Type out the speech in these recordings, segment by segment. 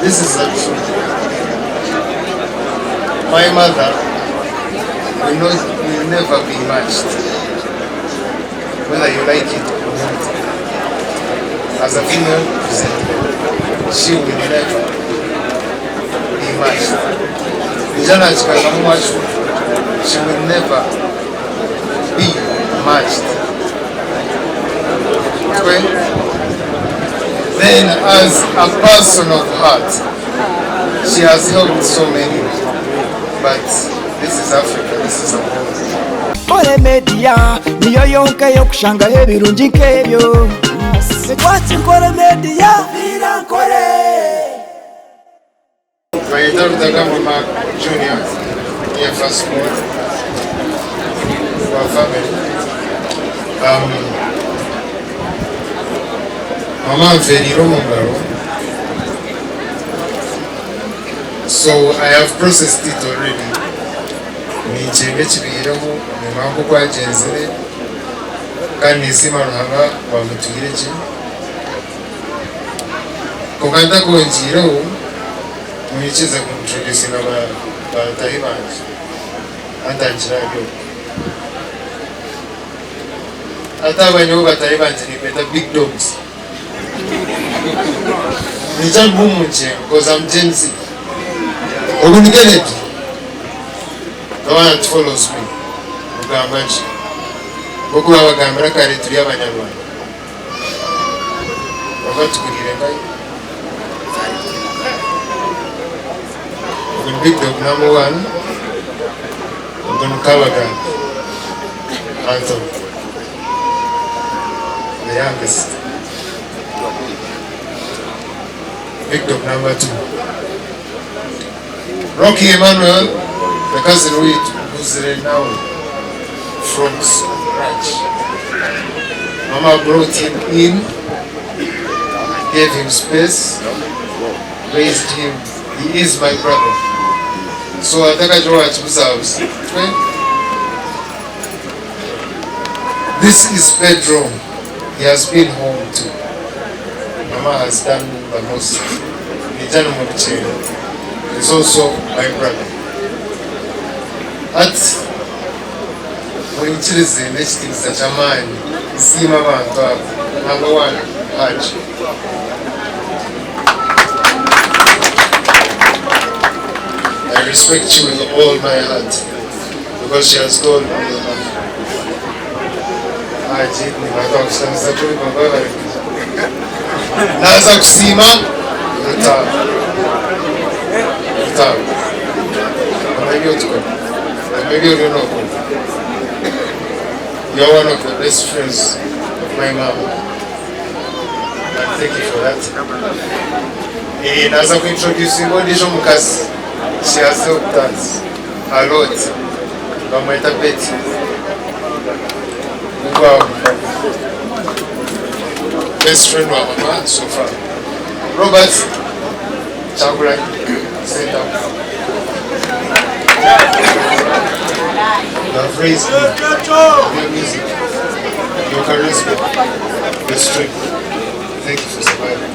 This is the truth. My mother will never be matched, whether you like it or not. As a female presenter, she will never be matched. She will never be matched. Okay? Then, as a person of heart, she has helped so many. But this is Africa, this is a world. NKORE Media niyo yonke yokushanga ebirungi nkebyo. Sekwati NKORE Media birankore. Bayita Rutagamba Junior, here for Suport, for family. Mama Feriro Mongaro. So I have processed it already. Ninjenge chibiraho nemango kwa jenzere kandi sima ruhanga kwa mutugire chi kokanda konjiraho mwichiza kuintroduce na ba taibanje atanjira byo atabanyo ba taibanje ni better big dogs. Nijan bumunje because I'm Gen Z. Ogunigeleji. The one that follows me. Ugambaji. Boku abagambira kare turi abanyarwanda. Bafatugirire ngai. Ogun big dog number 1. Ogun Kabaga. Anton. The youngest. Big dog number 2. Rocky Emmanuel, the cousin who's there now from scratch. Mama brought him in, gave him space, raised him. He is my brother. So I think I draw at house. This is bedroom. He has been home too. Mama has done the most. He's also my brother. At when it is the next thing such a man, see Mama number 1, Hajj. I respect you with all my heart because she has told me Hajj, Naza kusima maybe you don't know. You're one of the best friends of my mom. And thank you for that. Naza kuintroduce Modisho Mukasi. She has helped us a lot. Bamweta Betty. Best friend of Mama so far. Robert Chagulai, sit down. You have raised me, your music, your charisma, your strength. Thank you for surviving.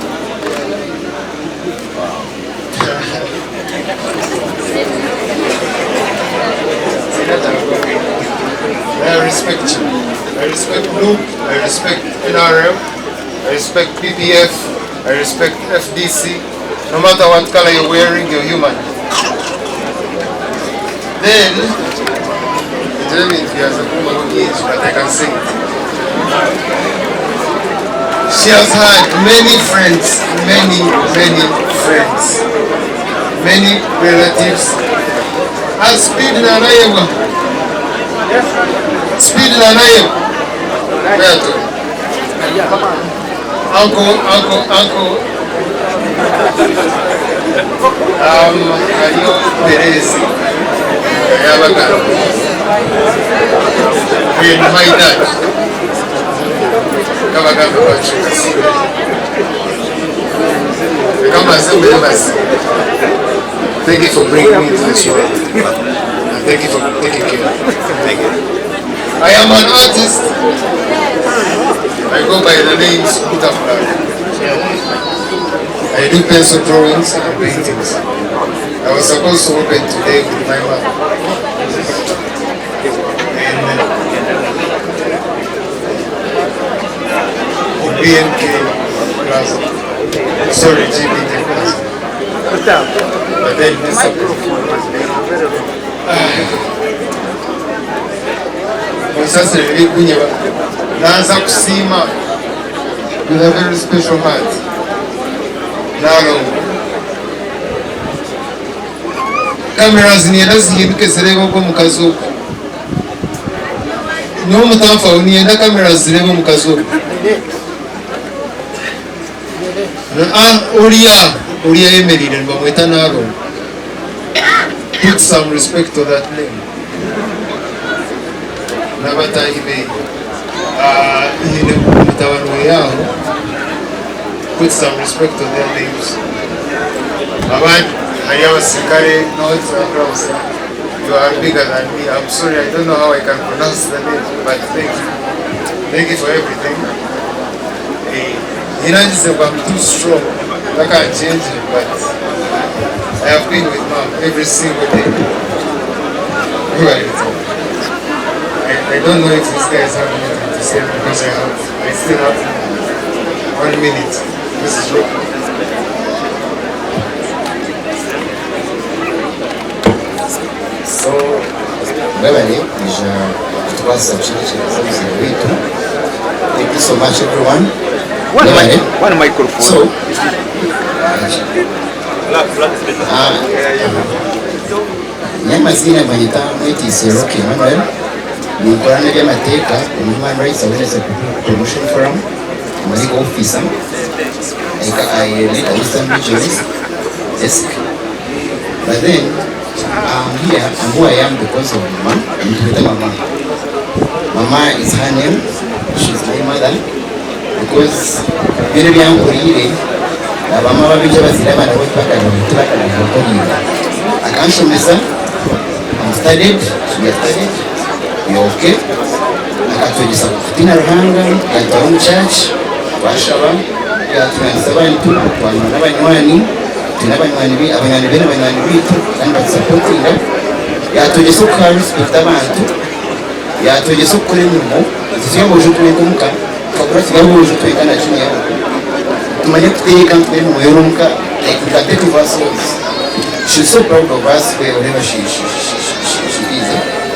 I respect you. I respect Luke. I respect NRM. I respect PPF. I respect FDC. No matter what color you're wearing, you're human. Then, tell me if he has a woman age, but I can sing it. She has had many friends, many relatives. And speed na nayewa. Speed na nayewa. Uncle. Ayo Perez. And my dad. Thank you for bringing me to this world. And thank you for taking care. Thank you. I am an artist. I I go by the name Suport. I do pencil drawings and paintings. I was supposed to open today with my mom. In BNK Plaza. Sorry, GBT Plaza. But then this sasa nili kunyeba naanza kusima with a very special heart. Nalo cameras nienda zihinduke zireba uko mukazuku niwo mutafa unienda cameras zireba mukazuku Uria Emerine bamwita nalo. Put some respect to that name. Nabatahibe yine mutawano yao. Put some respect to their names. Abad hariya basirikare n'abandi bakrause. You are bigger than me. I'm sorry, I don't know how I can pronounce the name, but thank you. Thank you for everything. I'm too strong. I can't change it, but I have been with mom every single day. I don't know if this guy have anything to say because I still have 1 minute. This is Rocky. So, Beverly is it was a church. Thank you so much, everyone. One microphone. So, nyamazina manita mwiti Rocky Amember ni mkorana vya mateka Human Rights Awareness Promotion Forum legal officer. I lead a Western Regions desk. But then I'm here and who I am because of Mama and with Mama. Mama is her name. She's my mother. Because bino byankolire abama babijja baziraba nabo tubaka na bakolire akansomesa I'm studied, we are studied, we are okay. Akatwegesa kutina Ruhanga yatwara mu church twashaba yatwanisa abantu twana n'abanywani abanywanyi bitu kandi basupportinga yatwegesa okuha respect abantu yatwegesa okukora emirimo zisiyonga ojo twekomuka kakura sigabo ojo twekana chini yao tumanye kuteeka mpemu moyoromka like we can take over ourselves. She's so proud of us wherever she is.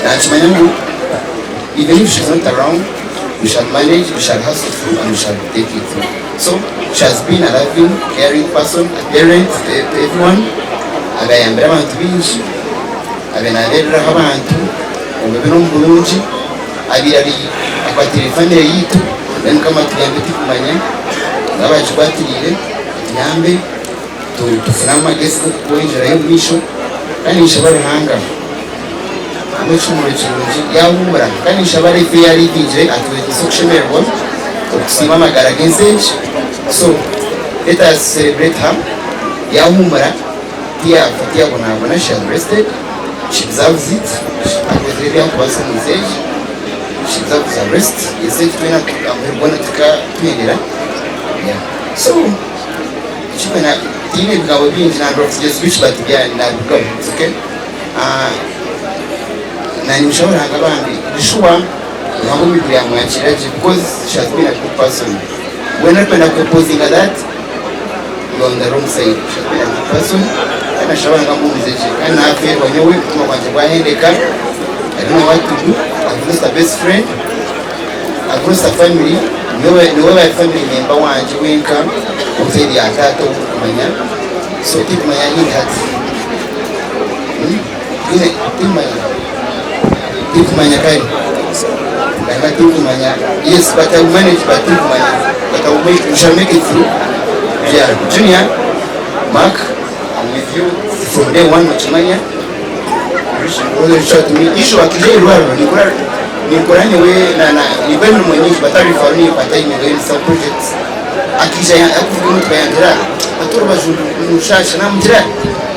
And even if she's not around, we shall manage, we shall hustle through, and we shall take it through. So she has been a loving, caring person, a parent to everyone. Agayambira abantu bingi, abenaberera abantu, obebe n'omulungi, abirari akwatire family yitu, then kama tuyambe tukumanya, ngabakikwatiriire, tuyambe tufuna amagezi g'okuwenjerayo omumisho kandi nshaba Ruhanga n'ekimuro kirungi yahumura kandi nshaba refe yarivingire atwegesa okushemererwa okusiima amagara g'enseegi. So let us celebrate her. Yahumura tiyabonabona, she has rested, she deserves it. Akozire byakubasa mu nseegi, she deserves a rest. Enseegi twena amperwa tukagendera. So chipena tine bigabo bingi na ndoro tugeze bichi batubya na bigabo okay na nimshawara ngabandi bishwa nabo bibi ya mwachiraje because she has been a good person. When I proposing that you on the wrong side. She has been a good person and shawara ngamumizeje kana afe wanyewe kuma kwanje kwahendeka. I don't know what to do. I've lost a best friend, I've lost a family. No family member wanje wenka uzedi atato kumanya. So timanya hii hati ile timanya kai kanga timanya yes but I will manage but timanya but I will make, we shall make it through. Yeah, Junior Mark, I'm with you from day one machimanya shot me issue akije rwaro nikoranye we na ibenu mwenye batari faruni batai ngeni sa projects akija akuvuga mutwe yandira batoro bajuru mushasha namujira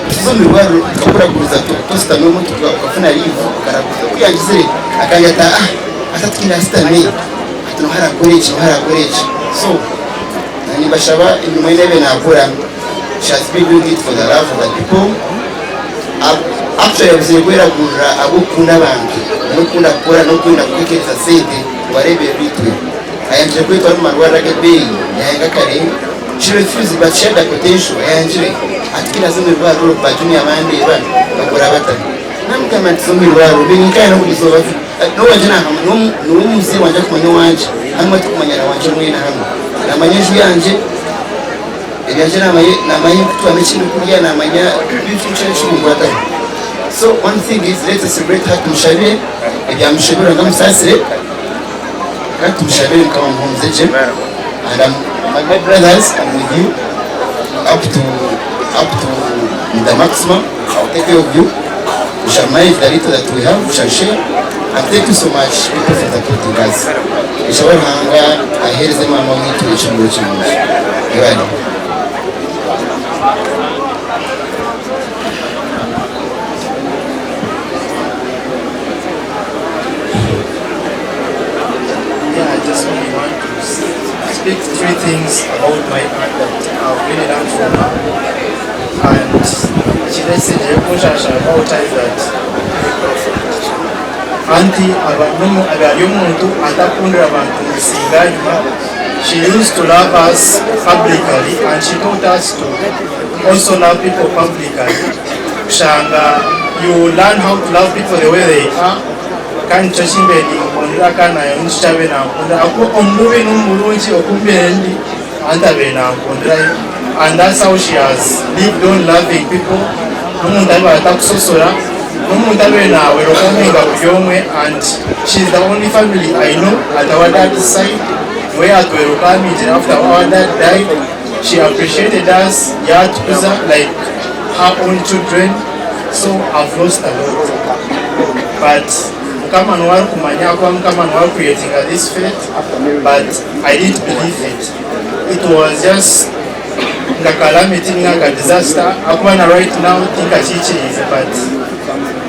kizo mirwaro kakura kuza tosta no mutu kafuna live karakuza kuyagizire akanyata atatkina stane noharakora iki so nibashaba inyuma y'intebe nakora she has been doing it for the love of the people actually yavuze guheragurira abo ukunda abantu no kunda gukora no kunda kwikiriza sente warebeye bitwe ayangire kwitwa n'umuntu waraga beyi yahenga kare she refused but she had the potential ayangire atikina zimwe rwaro bajuni abandi bakora batatu namukama tsombi rwaro binika no kulizoba no wajana no muzi wanje kumanya wanje hamwe tukumanya wanje mwina hamwe namanyejwe yanje ebyanje namaye kutwa mechino kurya namanya bifuture cy'umugwata. So one thing is let's celebrate her tumshabire ebyamshobora ngamusasire kandi tumshabire kama mumzeje and my brothers I'm with you up to the maximum. I'll take care of you. We shall manage the little that we have, we shall share. And thank you so much people for supporting us. We shall hanga ahereze mama mwitu icyo cy'umunsi. Yabani. Yeah, I just really want to speak three things about my aunt that I've really learned from her. And she said about time that Auntie abali omuntu atakundira abantu musinga nyuma. She used to love us publicly and she taught us to also love people publicly. Shanga, you learn how to love people the way they are. Kandi chochimbeni kundira kana yonchabe na kundira ako ombubi n'umurungi okumbendi antabe na kundira. And that's how she has lived on loving people. N'umuntu atakusosora. And she's the only family I know at our dad's side where at after our dad died, she appreciated us, like her own children. So I've lost a lot. But come and work creating this faith, but I didn't believe it. It was just a calamity, a disaster. Right now think a teacher is, but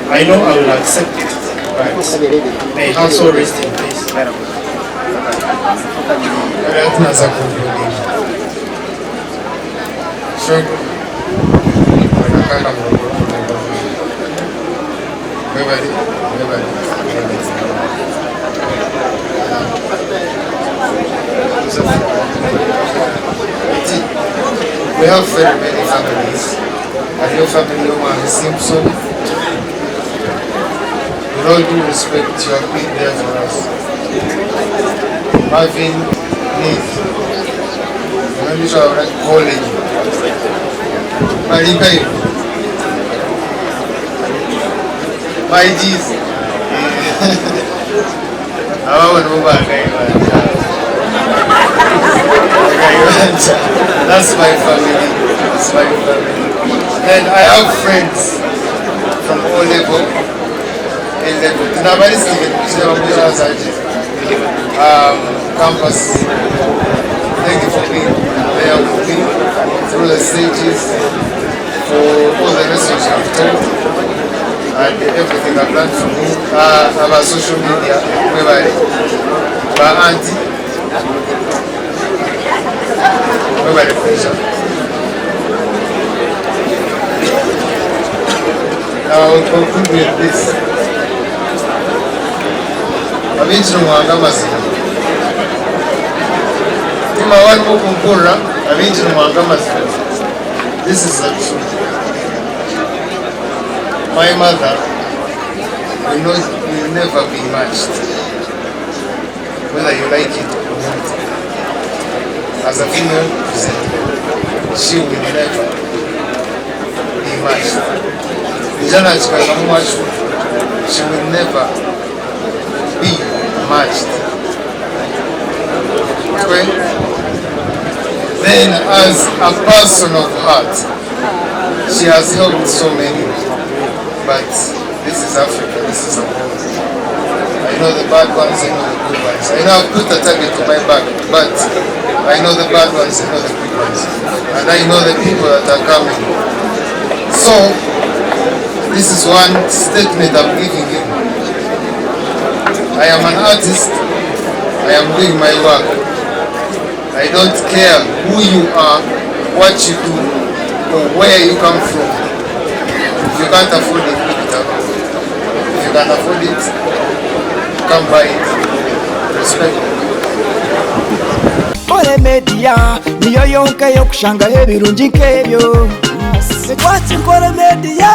I know I will accept it, but may her soul rest in peace. We have very many families, and your family is Simpson. With all due respect, you have been there for us. Having need, calling, my Jesus. That's my family. That's my family. And I have friends from all levels. Campus. Thank you for being there with me through the stages, for all the messages I've told and everything I've learned from you about social media. My auntie, I will conclude with this. Abinjira umuhanga amazina tima warimo kumpura abinjira umuhanga amazina. This is the truth. My mother will never be matched, whether you like it or not. As a female presenter, she will never be matched. She will never be matched. Okay? Then as a person of heart, she has helped so many. But this is Africa, this is the world. I know the bad ones, I know the good ones. I know I've put a target to my back, but I know the bad ones, I know the good ones. And I know the people that are coming. So, this is one statement I'm giving you. I am an artist, I am doing my work. I don't care who you are, what you do, or where you come from. If you can't afford it, pick it up. If you can afford it, come buy it. Respect. Nkore Media niyo yonke yokushangaho ebirungi nk'ebyo. Western Uganda Nkore Media.